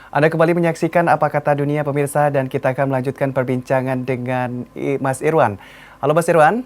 Anda kembali menyaksikan Apa Kata Dunia pemirsa dan kita akan melanjutkan perbincangan dengan Mas Irwan. Halo Mas Irwan.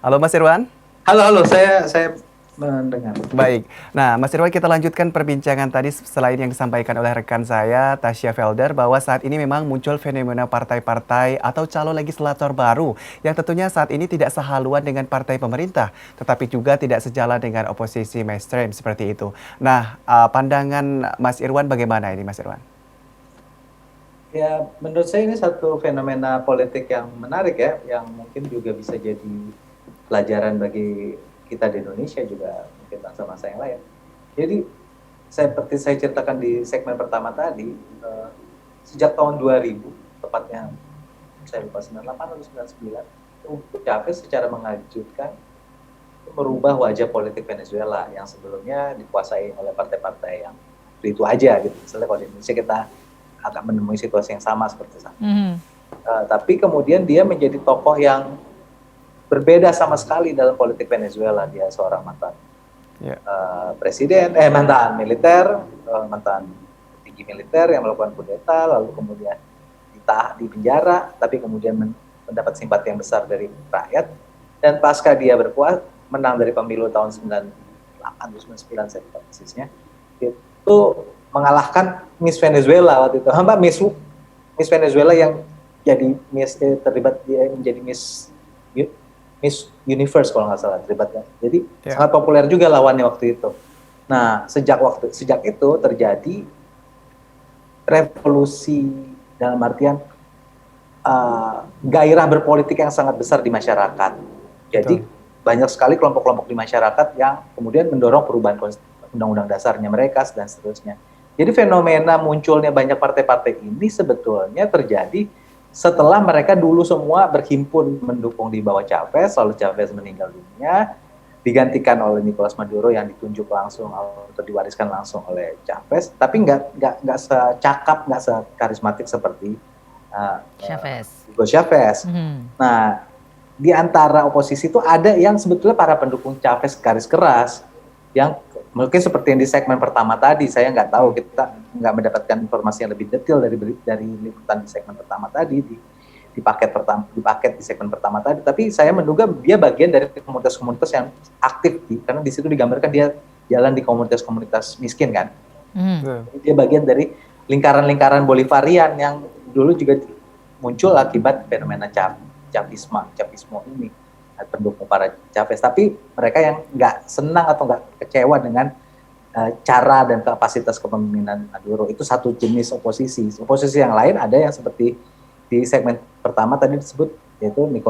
Halo Mas Irwan. Halo, halo, saya mendengar. Baik. Nah, Mas Irwan, kita lanjutkan perbincangan tadi selain yang disampaikan oleh rekan saya, Tasya Felder, bahwa saat ini memang muncul fenomena partai-partai atau calon legislator baru yang tentunya saat ini tidak sehaluan dengan partai pemerintah, tetapi juga tidak sejalan dengan oposisi mainstream seperti itu. Nah, pandangan Mas Irwan bagaimana ini, Mas Irwan? Ya, menurut saya ini satu fenomena politik yang menarik ya, yang mungkin juga bisa jadi pelajaran bagi kita di Indonesia juga mungkin bangsa-bangsa yang lain. Jadi, seperti saya ceritakan di segmen pertama tadi, sejak tahun 2000, tepatnya saya lupa 98 atau 99, Chavez secara mengejutkan merubah wajah politik Venezuela yang sebelumnya dikuasai oleh partai-partai yang itu aja gitu. Misalnya kalau di Indonesia kita akan menemui situasi yang sama seperti sana. Tapi kemudian dia menjadi tokoh yang berbeda sama sekali dalam politik Venezuela. Dia seorang mantan presiden, mantan militer, mantan petinggi militer yang melakukan kudeta, lalu kemudian ditahan di penjara, tapi kemudian mendapat simpati yang besar dari rakyat. Dan pasca dia menang dari pemilu tahun 98 atau 99 saya lupa persisnya, itu mengalahkan Miss Venezuela waktu itu. Miss Venezuela yang jadi terlibat dia menjadi Miss Universe kalau nggak salah terlibatnya. Jadi sangat populer juga lawannya waktu itu. Nah, sejak itu terjadi revolusi dalam artian gairah berpolitik yang sangat besar di masyarakat. Jadi banyak sekali kelompok-kelompok di masyarakat yang kemudian mendorong perubahan undang-undang dasarnya mereka dan seterusnya. Jadi fenomena munculnya banyak partai-partai ini sebetulnya terjadi setelah mereka dulu semua berhimpun mendukung di bawah Chavez, lalu Chavez meninggal dunia, digantikan oleh Nicolas Maduro yang ditunjuk langsung atau diwariskan langsung oleh Chavez, tapi nggak secakap, nggak sekarismatik seperti Hugo Chavez. Nah, di antara oposisi itu ada yang sebetulnya para pendukung Chavez garis keras, yang mungkin seperti yang di segmen pertama tadi, saya nggak tahu, kita nggak mendapatkan informasi yang lebih detail dari liputan di segmen pertama tadi, di paket di segmen pertama tadi, tapi saya menduga dia bagian dari komunitas-komunitas yang aktif, karena di situ digambarkan dia jalan di komunitas-komunitas miskin kan. Dia bagian dari lingkaran-lingkaran Bolivarian yang dulu juga muncul akibat fenomena Chavismo ini, pendukung para Chavez. Tapi mereka yang nggak senang atau nggak kecewa dengan cara dan kapasitas kepemimpinan Maduro, itu satu jenis oposisi. Oposisi yang lain ada yang seperti di segmen pertama tadi disebut, yaitu Juan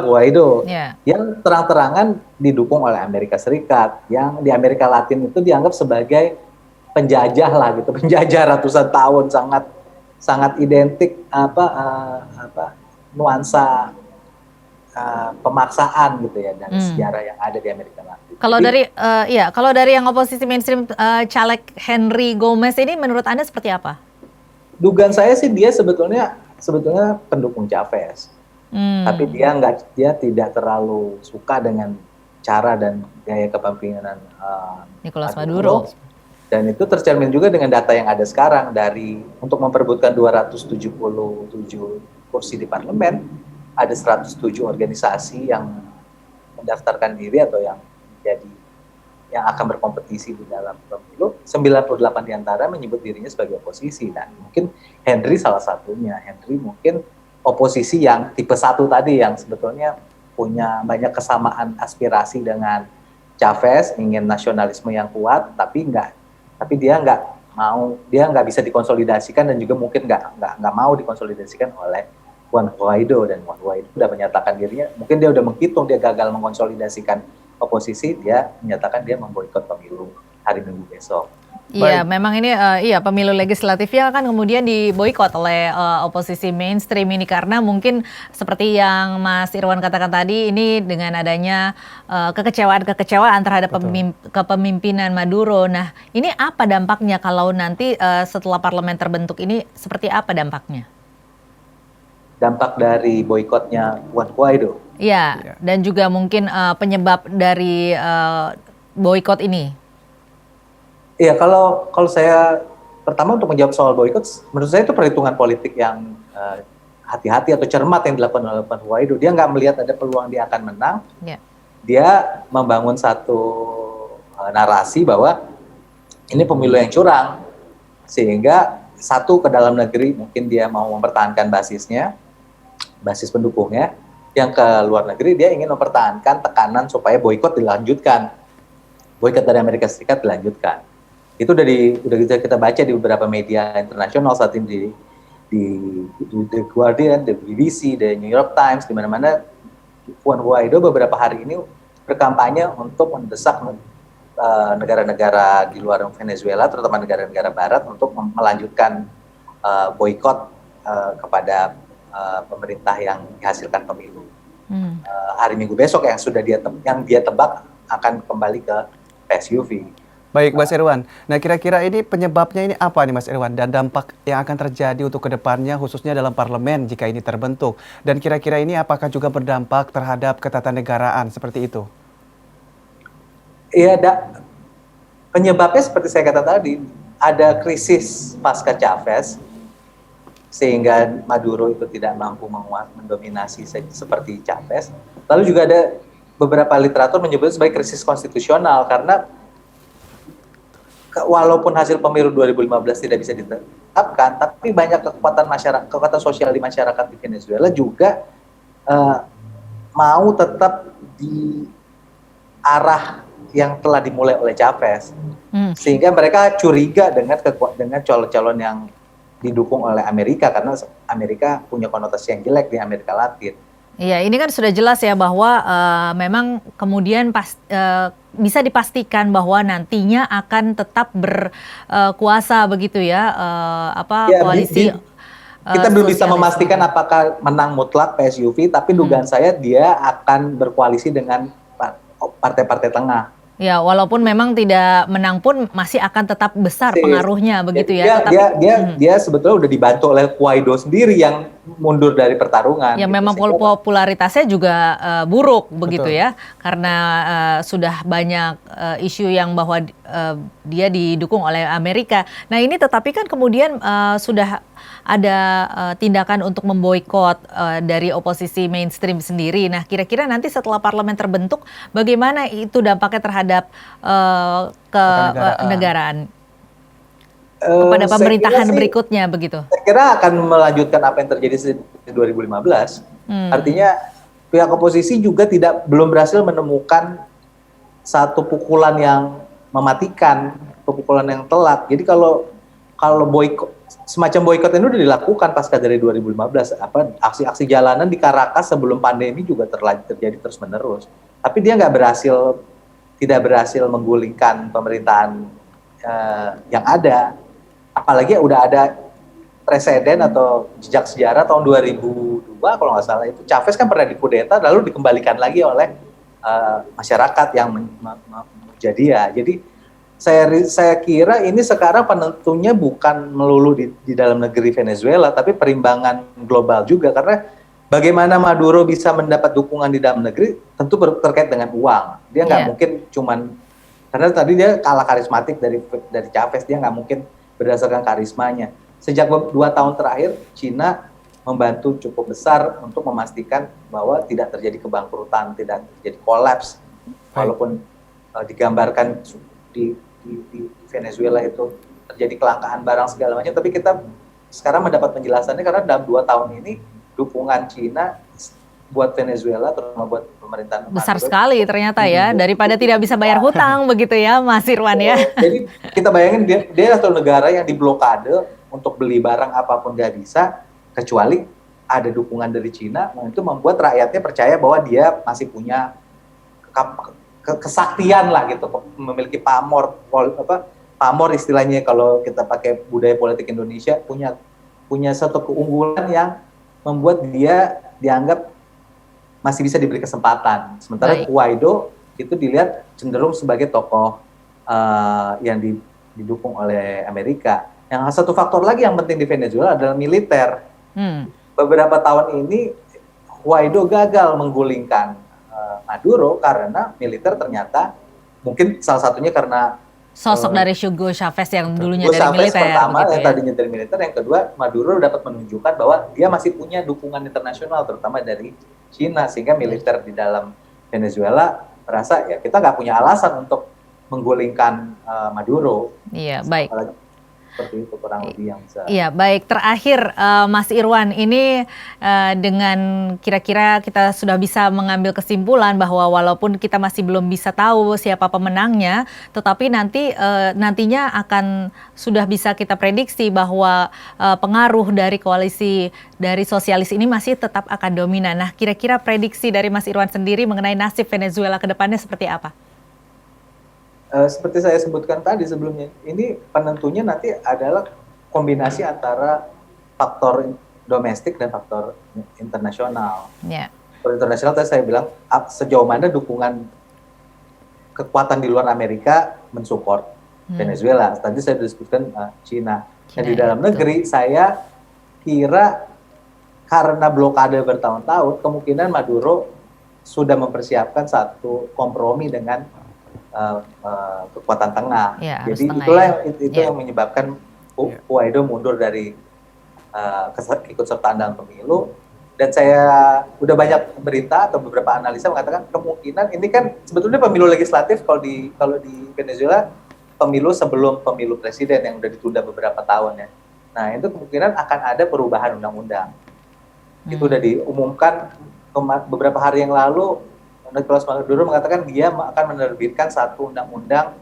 Guaido yang terang-terangan didukung oleh Amerika Serikat, yang di Amerika Latin itu dianggap sebagai penjajah lah gitu, penjajah ratusan tahun, sangat identik nuansa pemaksaan gitu ya dari sejarah yang ada di Amerika Latin. Kalau dari yang oposisi mainstream, caleg Henry Gomez ini menurut Anda seperti apa? Dugaan saya sih dia sebetulnya pendukung Chavez, tapi dia tidak terlalu suka dengan cara dan gaya kepemimpinan Nicolas Maduro. Dan itu tercermin juga dengan data yang ada sekarang, untuk memperebutkan 277 kursi di parlemen, ada 107 organisasi yang mendaftarkan diri atau yang akan berkompetisi di dalam pemilu. 98 diantara menyebut dirinya sebagai oposisi. Dan mungkin Henry salah satunya. Henry mungkin oposisi yang tipe 1 tadi, yang sebetulnya punya banyak kesamaan aspirasi dengan Chavez, ingin nasionalisme yang kuat, tapi dia nggak bisa dikonsolidasikan, dan juga mungkin nggak mau dikonsolidasikan oleh Juan Guaido. Dan Juan Guaido sudah menyatakan dirinya, mungkin dia udah menghitung dia gagal mengkonsolidasikan oposisi, dia menyatakan dia memboikot pemilu hari Minggu besok. Iya, memang ini pemilu legislatifnya kan kemudian diboikot oleh oposisi mainstream ini, karena mungkin seperti yang Mas Irwan katakan tadi, ini dengan adanya kekecewaan terhadap kepemimpinan Maduro. Nah, ini apa dampaknya kalau nanti setelah parlemen terbentuk ini, seperti apa dampaknya? Dampak dari boikotnya Juan Guaido. Iya, dan juga mungkin penyebab dari boykot ini? Iya, kalau saya pertama untuk menjawab soal boykot, menurut saya itu perhitungan politik yang hati-hati atau cermat yang dilakukan oleh Pak Guaido. Dia nggak melihat ada peluang dia akan menang. Ya. Dia membangun satu narasi bahwa ini pemilu yang curang, sehingga satu ke dalam negeri mungkin dia mau mempertahankan basisnya, basis pendukungnya. Yang ke luar negeri dia ingin mempertahankan tekanan supaya boykot dilanjutkan, boykot dari Amerika Serikat dilanjutkan. Itu udah kita baca di beberapa media internasional saat ini, di The Guardian, The BBC, The New York Times, di mana-mana Juan Guaido beberapa hari ini berkampanye untuk mendesak negara-negara di luar Venezuela, terutama negara-negara Barat, untuk melanjutkan boykot kepada pemerintah yang dihasilkan pemilu. Hari Minggu besok yang dia tebak akan kembali ke PSUV. Baik, Mas Irwan. Nah, kira-kira ini penyebabnya ini apa nih, Mas Irwan? Dan dampak yang akan terjadi untuk kedepannya, khususnya dalam parlemen jika ini terbentuk. Dan kira-kira ini apakah juga berdampak terhadap ketatanegaraan seperti itu? Iya, penyebabnya seperti saya kata tadi, ada krisis pasca Chavez, sehingga Maduro itu tidak mampu mendominasi seperti Chavez. Lalu juga ada beberapa literatur menyebut sebagai krisis konstitusional, karena walaupun hasil pemilu 2015 tidak bisa ditetapkan, tapi banyak kekuatan sosial di masyarakat di Venezuela juga mau tetap di arah yang telah dimulai oleh Chavez, sehingga mereka curiga dengan calon-calon yang didukung oleh Amerika, karena Amerika punya konotasi yang jelek di Amerika Latin. Iya, ini kan sudah jelas ya bahwa memang kemudian bisa dipastikan bahwa nantinya akan tetap berkuasa begitu ya, koalisi. Kita belum bisa memastikan apakah menang mutlak PSUV, tapi dugaan saya dia akan berkoalisi dengan partai-partai tengah. Ya, walaupun memang tidak menang pun masih akan tetap besar pengaruhnya begitu ya. Dia sebetulnya udah dibantu oleh Guaido sendiri yang mundur dari pertarungan. Ya, gitu. Memang popularitasnya juga buruk begitu. Betul. Ya, karena sudah banyak isu yang bahwa dia didukung oleh Amerika. Nah ini tetapi kan kemudian sudah ada tindakan untuk memboikot dari oposisi mainstream sendiri. Nah, kira-kira nanti setelah parlemen terbentuk, bagaimana itu dampaknya terhadap kenegaraan kepada pemerintahan berikutnya begitu? Saya kira akan melanjutkan apa yang terjadi di 2015. Artinya pihak oposisi juga belum berhasil menemukan satu pukulan yang mematikan, pukulan yang telak. Jadi kalau semacam boykot ini udah dilakukan pasca dari 2015, aksi-aksi jalanan di Caracas sebelum pandemi juga terjadi terus-menerus. Tapi dia tidak berhasil menggulingkan pemerintahan yang ada. Apalagi udah ada presiden atau jejak sejarah tahun 2002 kalau nggak salah, itu Chavez kan pernah dikudeta lalu dikembalikan lagi oleh masyarakat yang memuja dia. Jadi saya kira ini sekarang penentunya bukan melulu di dalam negeri Venezuela, tapi perimbangan global juga, karena bagaimana Maduro bisa mendapat dukungan di dalam negeri tentu terkait dengan uang. Dia nggak mungkin karena tadi dia kalah karismatik dari Chavez, dia nggak mungkin berdasarkan karismanya. Sejak 2 tahun terakhir, Cina membantu cukup besar untuk memastikan bahwa tidak terjadi kebangkrutan, tidak terjadi kolaps, walaupun digambarkan di Venezuela itu terjadi kelangkaan barang segala macam, tapi kita sekarang mendapat penjelasannya karena dalam 2 tahun ini dukungan Cina buat Venezuela, terutama buat pemerintahan besar sekali ternyata ya, daripada tidak bisa bayar hutang begitu ya Mas Irwan ya. Jadi kita bayangin dia satu negara yang diblokade untuk beli barang apapun nggak bisa, kecuali ada dukungan dari Cina, itu membuat rakyatnya percaya bahwa dia masih punya kesaktian lah gitu, memiliki pamor istilahnya kalau kita pakai budaya politik Indonesia, punya satu keunggulan yang membuat dia dianggap masih bisa diberi kesempatan. Sementara Guaido itu dilihat cenderung sebagai tokoh yang didukung oleh Amerika. Yang satu faktor lagi yang penting di Venezuela adalah militer. Beberapa tahun ini Guaido gagal menggulingkan Maduro karena militer ternyata mungkin salah satunya karena Sosok dari Hugo Chavez yang dulunya Hugo dari Chavez militer pertama begitu yang ya. tadinya dari militer, yang kedua Maduro dapat menunjukkan bahwa dia masih punya dukungan internasional terutama dari Cina, sehingga militer di dalam Venezuela merasa ya kita nggak punya alasan untuk menggulingkan Maduro. Iya, baik. Apalagi seperti itu kurang lebih yang bisa. Iya, baik. Terakhir, Mas Irwan, ini dengan kira-kira kita sudah bisa mengambil kesimpulan bahwa walaupun kita masih belum bisa tahu siapa pemenangnya, tetapi nantinya akan sudah bisa kita prediksi bahwa pengaruh dari koalisi dari sosialis ini masih tetap akan dominan. Nah, kira-kira prediksi dari Mas Irwan sendiri mengenai nasib Venezuela ke depannya seperti apa? Seperti saya sebutkan tadi sebelumnya, ini penentunya nanti adalah kombinasi antara faktor domestik dan faktor internasional. Ya. Faktor internasional tadi saya bilang sejauh mana dukungan kekuatan di luar Amerika mensupport Venezuela. Tadi saya disebutkan Cina. Dan di dalam negeri saya kira karena blokade bertahun-tahun, kemungkinan Maduro sudah mempersiapkan satu kompromi dengan kekuatan tengah. Ya, jadi tengah, itulah ya. itu yang menyebabkan Guaido mundur dari ikut-sertaan dalam pemilu. Dan saya udah banyak berita atau beberapa analisa mengatakan kemungkinan ini kan sebetulnya pemilu legislatif kalau di Venezuela pemilu sebelum pemilu presiden yang udah ditunda beberapa tahun ya. Nah itu kemungkinan akan ada perubahan undang-undang. Itu udah diumumkan beberapa hari yang lalu. Nicolas Maduro mengatakan dia akan menerbitkan satu undang-undang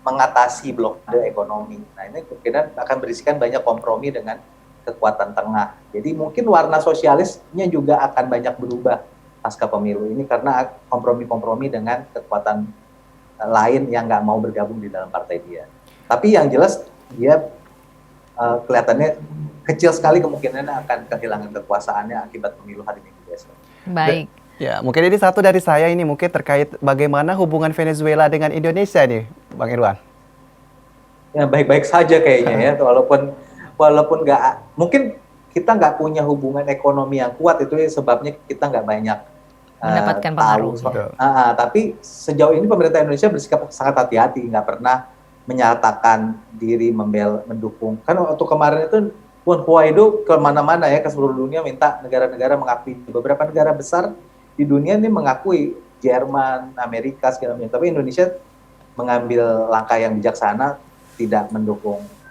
mengatasi blokade ekonomi. Nah ini kemungkinan akan berisikan banyak kompromi dengan kekuatan tengah. Jadi mungkin warna sosialisnya juga akan banyak berubah pasca pemilu ini karena kompromi-kompromi dengan kekuatan lain yang nggak mau bergabung di dalam partai dia. Tapi yang jelas dia kelihatannya kecil sekali kemungkinannya akan kehilangan kekuasaannya akibat pemilu hari Minggu besok. Baik. Ya, mungkin ini satu dari saya ini mungkin terkait bagaimana hubungan Venezuela dengan Indonesia nih, Bang Irwan. Ya baik-baik saja kayaknya ya, walaupun nggak, mungkin kita nggak punya hubungan ekonomi yang kuat itu sebabnya kita nggak banyak Mendapatkan tahu. pengaruh. Tapi sejauh ini pemerintah Indonesia bersikap sangat hati-hati, nggak pernah menyatakan diri mendukung. Kan waktu kemarin itu Juan Guaido kemana-mana ya, ke seluruh dunia minta negara-negara mengakui. Beberapa negara besar di dunia ini mengakui, Jerman, Amerika segala macam. Tapi Indonesia mengambil langkah yang bijaksana, tidak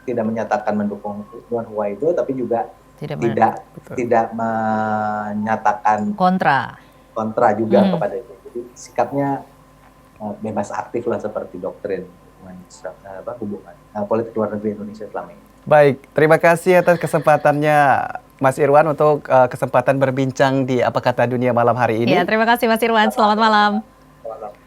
menyatakan mendukung Juan Guaido, tapi juga tidak menyatakan kontra juga kepada itu. Jadi sikapnya bebas aktif lah seperti doktrin hubungan politik luar negeri Indonesia selama ini. Baik, terima kasih atas kesempatannya Mas Irwan untuk kesempatan berbincang di Apa Kata Dunia malam hari ini. Ya, terima kasih Mas Irwan. Selamat malam.